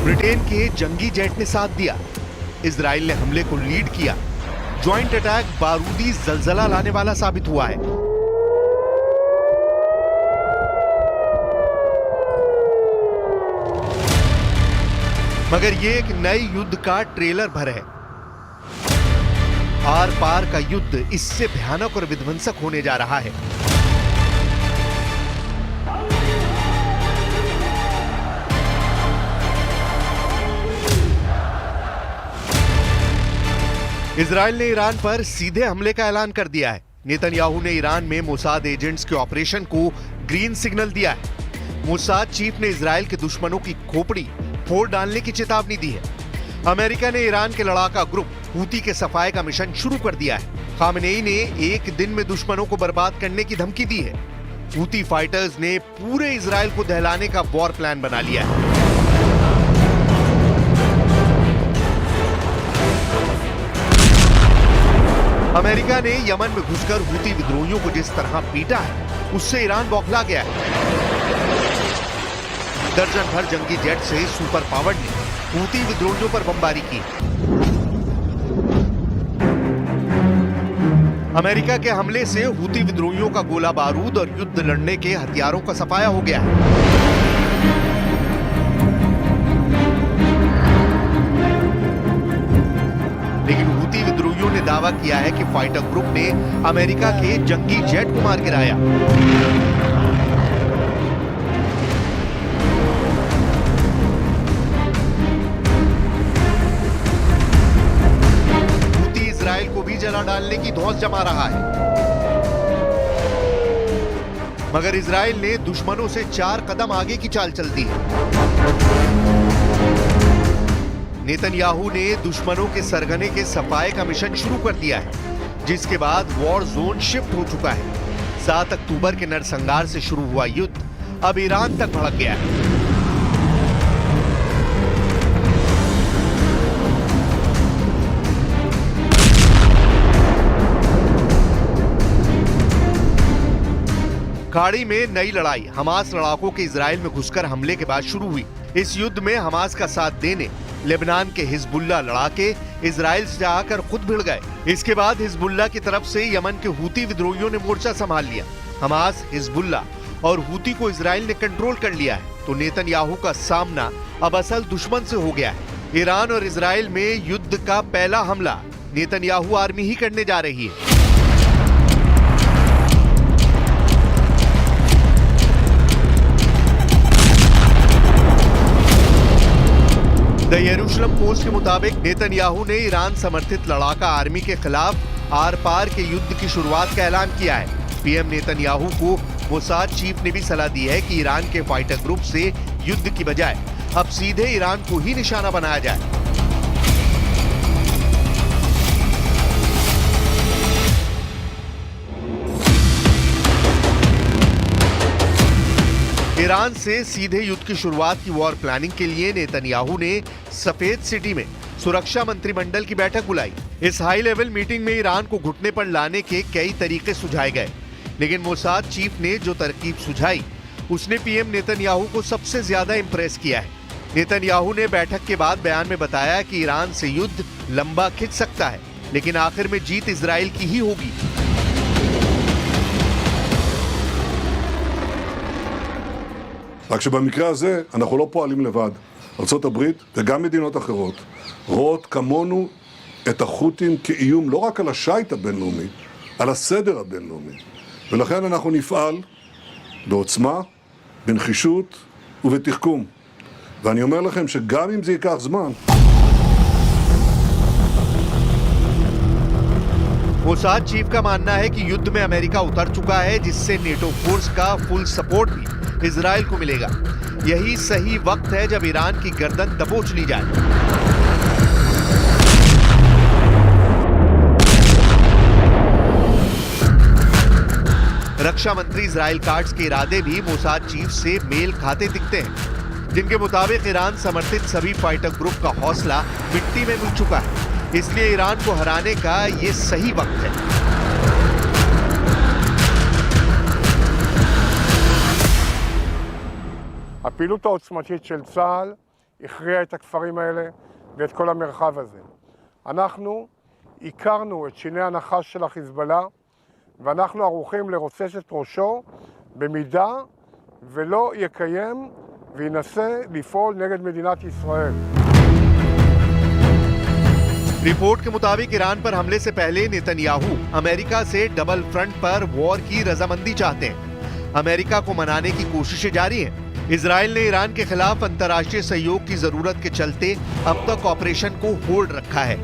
Britain के जंगी jet ने साथ दिया। इजराइल ने हमले को लीड किया। ज्वाइंट अटैक बारूदी जलजला लाने वाला साबित हुआ है। मगर ये एक नए युद्ध का ट्रेलर भर है। आर पार का युद्ध इससे भयानक और विध्वंसक होने जा रहा है। इजराइल ने ईरान पर सीधे हमले का ऐलान कर दिया है। नेतन्याहू ने ईरान में मोसाद एजेंट्स के ऑपरेशन को ग्रीन सिग्नल दिया है। मोसाद चीफ ने इजराइल के दुश्मनों की खोपड़ी फोड़ डालने की चेतावनी दी है। अमेरिका ने ईरान के लड़ाका ग्रुप हूती के सफाए का मिशन शुरू कर दिया है। खामेनेई ने एक दिन में दुश्मनों को बर्बाद करने की धमकी दी है। हूती फाइटर्स ने पूरे इजराइल को दहलाने का वॉर प्लान बना लिया है। अमेरिका ने यमन में घुसकर हूती विद्रोहियों को जिस तरह पीटा है, उससे ईरान बौखला गया है। दर्जन भर जंगी जेट से सुपर पावर ने हूती विद्रोहियों पर बमबारी की। अमेरिका के हमले से हूती विद्रोहियों का गोला बारूद और युद्ध लड़ने के हथियारों का सफाया हो गया है। लेकिन हूती विद्रोहियों ने दावा किया है कि फाइटर ग्रुप ने अमेरिका के जंगी जेट को मार गिराया। हूती इजराइल को भी जला डालने की धौंस जमा रहा है। मगर इजराइल ने दुश्मनों से 4 कदम आगे की चाल चल दी है। नेतन्याहू ने दुश्मनों के सरगने के सफाए का मिशन शुरू कर दिया है, जिसके बाद वॉर जोन शिफ्ट हो चुका है। 7 अक्टूबर के नरसंहार से शुरू हुआ युद्ध अब ईरान तक भड़क गया है। खाड़ी में नई लड़ाई हमास लड़ाकों के इजराइल में घुसकर हमले के बाद शुरू हुई। इस युद्ध में हमास का साथ देने लेबनान के हिजबुल्लाह लड़ाके इजराइल से आकर खुद भिड़ गए। इसके बाद हिजबुल्लाह की तरफ से यमन के हूती विद्रोहियों ने मोर्चा संभाल लिया। हमास, हिजबुल्लाह और हूती को इजराइल ने कंट्रोल कर लिया है। तो नेतन्याहू का सामना अब असल दुश्मन से हो गया है। ईरान और इजराइल में युद्ध का पहला हमला नेतन्याहू आर्मी ही करने जा रही है। द यरूशलेम पोस्ट के मुताबिक नेतन्याहू ने ईरान समर्थित लड़ाका आर्मी के खिलाफ आर पार के युद्ध की शुरुआत का ऐलान किया है। पीएम नेतन्याहू को मोसाद चीफ ने भी सलाह दी है कि ईरान के फाइटर ग्रुप से युद्ध की बजाय अब सीधे ईरान को ही निशाना बनाया जाए। ईरान से सीधे युद्ध की शुरुआत की वॉर प्लानिंग के लिए नेतन्याहू ने सफेद सिटी में सुरक्षा मंत्रिमंडल की बैठक बुलाई। इस हाई लेवल मीटिंग में ईरान को घुटने पर लाने के कई तरीके सुझाए गए, लेकिन मोसाद चीफ ने जो तरकीब सुझाई उसने पीएम नेतन्याहू को सबसे ज्यादा इंप्रेस किया है। नेतन्याहू ने बैठक के बाद बयान में बताया कि ईरान से युद्ध लंबा खिंच सकता है, लेकिन आखिर में जीत इजराइल की ही होगी। רק שבמקרה הזה אנחנו לא פועלים לבד. ארצות הברית וגם מדינות אחרות רואות כמונו את החות'ים כאיום לא רק על השייט הבינלאומי, על הסדר הבינלאומי. ולכן אנחנו נפעל בעוצמה, בנחישות ובתחכום. ואני אומר לכם שגם אם זה ייקח זמן, मोसाद चीफ का मानना है कि युद्ध में अमेरिका उतर चुका है, जिससे नेटो फोर्स का फुल सपोर्ट भी इजराइल को मिलेगा। यही सही वक्त है जब ईरान की गर्दन दबोच ली जाए। रक्षा मंत्री इजराइल काट्स के इरादे भी मोसाद चीफ से मेल खाते दिखते हैं, जिनके मुताबिक ईरान समर्थित सभी फाइटर ग्रुप का हौसला मिट्टी में मिल चुका है। इसलिए ईरान को हराने का ये सही वक्त है। הפעילות העוצמתית של צה"ל הכריע את הכפרים האלה ואת כל המרחב הזה. אנחנו הכרנו את שיני הנחש של החיזבאללה, ואנחנו ערוכים לרוצץ את ראשו במידה ולא יקיים וינסה לפעול नगद मदीनात इसराइल। रिपोर्ट के मुताबिक ईरान पर हमले से पहले नेतन्याहू अमेरिका से डबल फ्रंट पर वॉर की रजामंदी चाहते हैं। अमेरिका को मनाने की कोशिशें जारी हैं। इजराइल ने ईरान के खिलाफ अंतर्राष्ट्रीय सहयोग की जरूरत के चलते अब तक ऑपरेशन को होल्ड रखा है।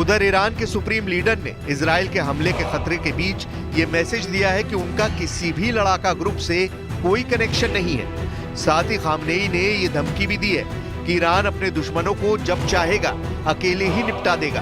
उधर ईरान के सुप्रीम लीडर ने इजराइल के हमले के खतरे के बीच ये मैसेज दिया है कि उनका किसी भी लड़ाका ग्रुप से कोई कनेक्शन नहीं है। साथ ही खामनेई ने ये धमकी भी दी है कि ईरान अपने दुश्मनों को जब चाहेगा अकेले ही निपटा देगा।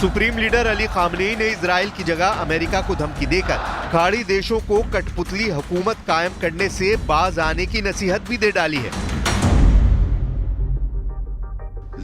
सुप्रीम लीडर अली खामनेई ने इजराइल की जगह अमेरिका को धमकी देकर खाड़ी देशों को कठपुतली हुकूमत कायम करने से बाज आने की नसीहत भी दे डाली है।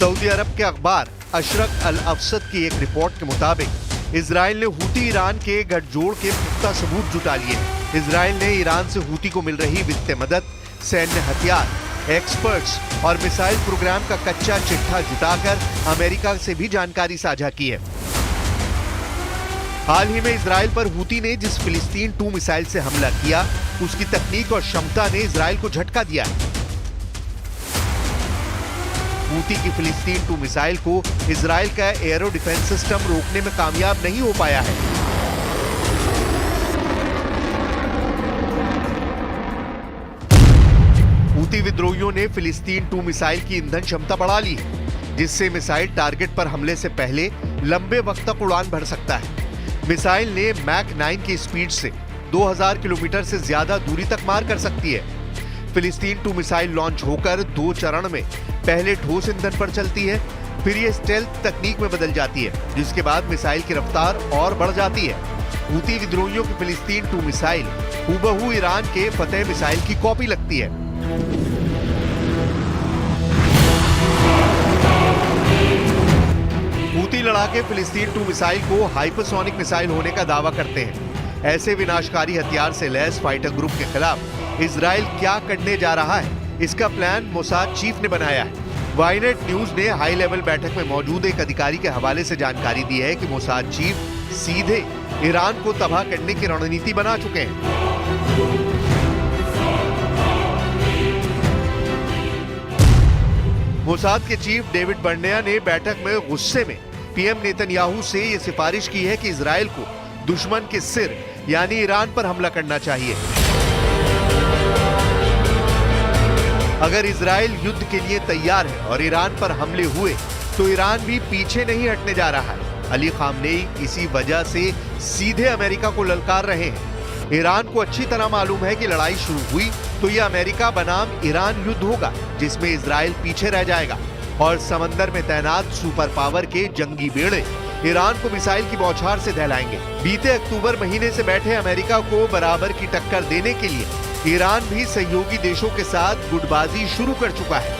सऊदी अरब के अखबार अशरक अल अफसद की एक रिपोर्ट के मुताबिक इजराइल ने हूती ईरान के गठजोड़ के पुख्ता सबूत जुटा लिए हैं। इजराइल ने ईरान से हूती को मिल रही वित्तीय मदद, सैन्य हथियार, एक्सपर्ट्स और मिसाइल प्रोग्राम का कच्चा चिट्ठा जुटाकर अमेरिका से भी जानकारी साझा की है। हाल ही में इजराइल पर हूती ने जिस फिलिस्तीन 2 मिसाइल से हमला किया, उसकी तकनीक और क्षमता ने इजराइल को झटका दिया है। हूती की फिलिस्तीन 2 मिसाइल को इजराइल का एयरो डिफेंस सिस्टम रोकने में कामयाब नहीं हो पाया है। हूती विद्रोहियों ने फिलिस्तीन 2 मिसाइल की ईंधन क्षमता बढ़ा ली है, जिससे मिसाइल टारगेट पर हमले से पहले लंबे वक्त तक उड़ान भर सकता है। मिसाइल ने मैक 9 की स्पीड से 2000 किलोमीटर से ज्यादा दूरी तक मार कर सकती है। फिलिस्तीन 2 मिसाइल लॉन्च होकर 2 चरण में पहले ठोस ईंधन पर चलती है, फिर ये स्टेल्थ तकनीक में बदल जाती है, जिसके बाद मिसाइल की रफ्तार और बढ़ जाती है। हूती विद्रोहियों की फिलिस्तीन 2 मिसाइल हूबहू ईरान के फतेह मिसाइल की कॉपी लगती है। हूती लड़ाके फिलिस्तीन 2 मिसाइल को हाइपरसोनिक मिसाइल होने का दावा करते हैं। ऐसे विनाशकारी हथियार से लैस फाइटर ग्रुप के खिलाफ इजराइल क्या करने जा रहा है, इसका प्लान मोसाद चीफ ने बनाया है। वाईनेट न्यूज ने हाई लेवल बैठक में मौजूद एक अधिकारी के हवाले से जानकारी दी है कि मोसाद चीफ सीधे ईरान को तबाह करने की रणनीति बना चुके हैं। मोसाद के चीफ डेविड बर्नेया ने बैठक में गुस्से में पीएम नेतन्याहू से यह सिफारिश की है कि इजराइल को दुश्मन के सिर यानी ईरान पर हमला करना चाहिए। अगर इजराइल युद्ध के लिए तैयार है और ईरान पर हमले हुए तो ईरान भी पीछे नहीं हटने जा रहा है। अली खामनेई इसी वजह से सीधे अमेरिका को ललकार रहे हैं। ईरान को अच्छी तरह मालूम है कि लड़ाई शुरू हुई तो यह अमेरिका बनाम ईरान युद्ध होगा, जिसमें इजराइल पीछे रह जाएगा और समंदर में तैनात सुपर पावर के जंगी बेड़े ईरान को मिसाइल की बौछार से दहलाएंगे। बीते अक्टूबर महीने से बैठे अमेरिका को बराबर की टक्कर देने के लिए ईरान भी सहयोगी देशों के साथ गुटबाजी शुरू कर चुका है।